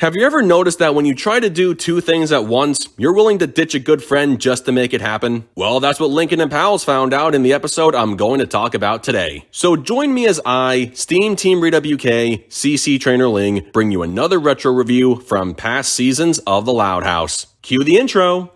Have you ever noticed that when you try to do two things at once, you're willing to ditch a good friend just to make it happen? Well, that's what Lincoln and Pals found out in the episode I'm going to talk about today. So join me as I, SteamTeamRedubUK, CC Trainor-Ling, bring you another retro review from past seasons of The Loud House. Cue the intro.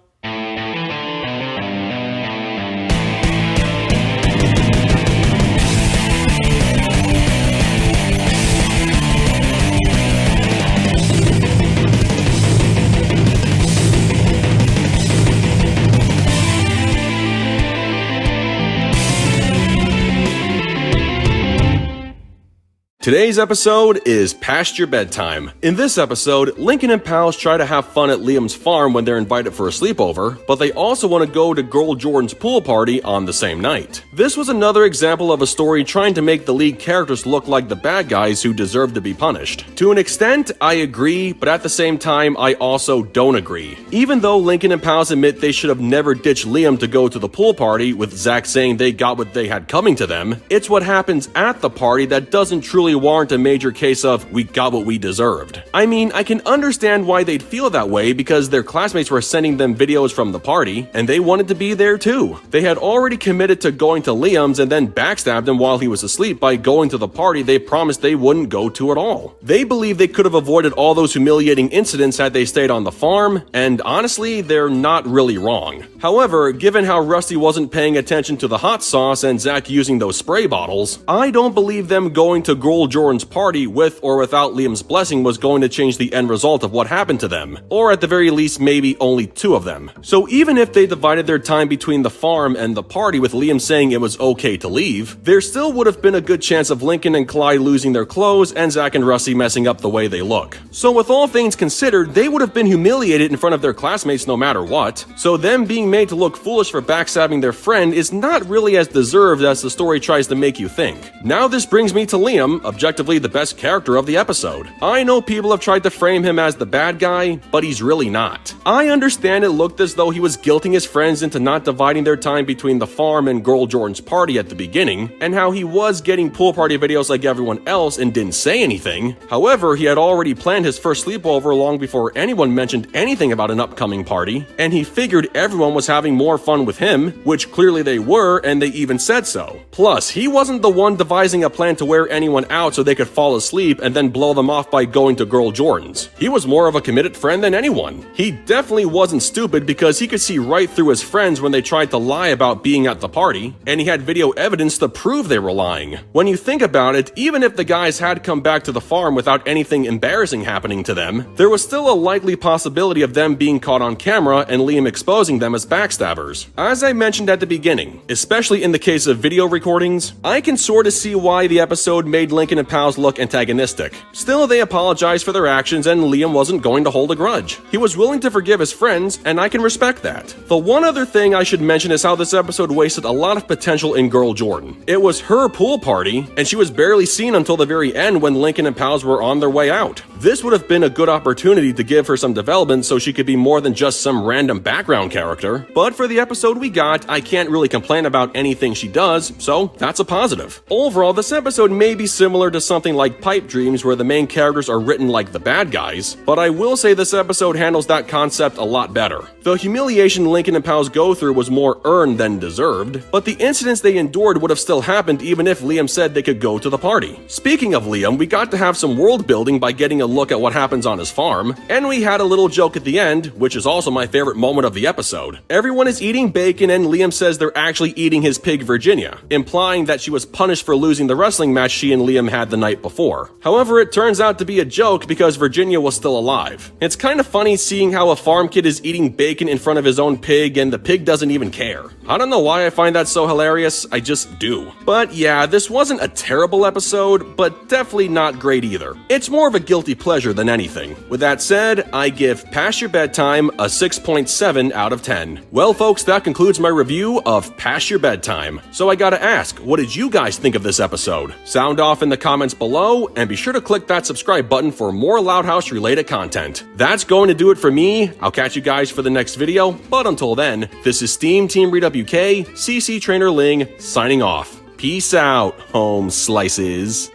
Today's episode is Pasture Bedtime. In this episode, Lincoln and Pals try to have fun at Liam's farm when they're invited for a sleepover, but they also want to go to Girl Jordan's pool party on the same night. This was another example of a story trying to make the lead characters look like the bad guys who deserve to be punished. To an extent, I agree, but at the same time, I also don't agree. Even though Lincoln and Pals admit they should have never ditched Liam to go to the pool party, with Zach saying they got what they had coming to them, it's what happens at the party that doesn't truly warrant a major case of we got what we deserved. I mean, I can understand why they'd feel that way because their classmates were sending them videos from the party and they wanted to be there too. They had already committed to going to Liam's and then backstabbed him while he was asleep by going to the party they promised they wouldn't go to at all. They believe they could have avoided all those humiliating incidents had they stayed on the farm, and honestly, they're not really wrong. However, given how Rusty wasn't paying attention to the hot sauce and Zach using those spray bottles, I don't believe them going to Girl Jordan's party with or without Liam's blessing was going to change the end result of what happened to them, or at the very least maybe only two of them. So even if they divided their time between the farm and the party with Liam saying it was okay to leave, there still would have been a good chance of Lincoln and Clyde losing their clothes and Zach and Rusty messing up the way they look. So with all things considered, they would have been humiliated in front of their classmates no matter what, so them being made to look foolish for backstabbing their friend is not really as deserved as the story tries to make you think. Now this brings me to Liam, objectively the best character of the episode. I know people have tried to frame him as the bad guy, but he's really not. I understand it looked as though he was guilting his friends into not dividing their time between the farm and Girl Jordan's party at the beginning, and how he was getting pool party videos like everyone else and didn't say anything. However, he had already planned his first sleepover long before anyone mentioned anything about an upcoming party, and he figured everyone was having more fun with him, which clearly they were, and they even said so. Plus, he wasn't the one devising a plan to wear anyone out so they could fall asleep and then blow them off by going to Girl Jordan's. He was more of a committed friend than anyone. He definitely wasn't stupid because he could see right through his friends when they tried to lie about being at the party, and he had video evidence to prove they were lying. When you think about it, even if the guys had come back to the farm without anything embarrassing happening to them, there was still a likely possibility of them being caught on camera and Liam exposing them as backstabbers. As I mentioned at the beginning, especially in the case of video recordings, I can sort of see why the episode made Lincoln and Pals look antagonistic. Still, they apologized for their actions and Liam wasn't going to hold a grudge. He was willing to forgive his friends, and I can respect that. The one other thing I should mention is how this episode wasted a lot of potential in Girl Jordan. It was her pool party, and she was barely seen until the very end when Lincoln and Pals were on their way out. This would have been a good opportunity to give her some development so she could be more than just some random background character, but for the episode we got, I can't really complain about anything she does, so that's a positive. Overall, this episode may be similar to something like Pipe Dreams where the main characters are written like the bad guys, but I will say this episode handles that concept a lot better. The humiliation Lincoln and Pals go through was more earned than deserved, but the incidents they endured would have still happened even if Liam said they could go to the party. Speaking of Liam, we got to have some world building by getting a look at what happens on his farm, and we had a little joke at the end, which is also my favorite moment of the episode. Everyone is eating bacon and Liam says they're actually eating his pig Virginia, implying that she was punished for losing the wrestling match she and Liam had the night before. However, it turns out to be a joke because Virginia was still alive. It's kind of funny seeing how a farm kid is eating bacon in front of his own pig and the pig doesn't even care. I don't know why I find that so hilarious, I just do. But yeah, this wasn't a terrible episode, but definitely not great either. It's more of a guilty pleasure than anything. With that said, I give Pasture Bedtime a 6.7 out of 10. Well folks, that concludes my review of Pasture Bedtime. So I gotta ask, what did you guys think of this episode? Sound off in the comments below, and be sure to click that subscribe button for more Loud House related content. That's going to do it for me. I'll catch you guys for the next video, but until then, this is SteamTeamRedubUK, CC Trainor-Ling, signing off. Peace out, home slices.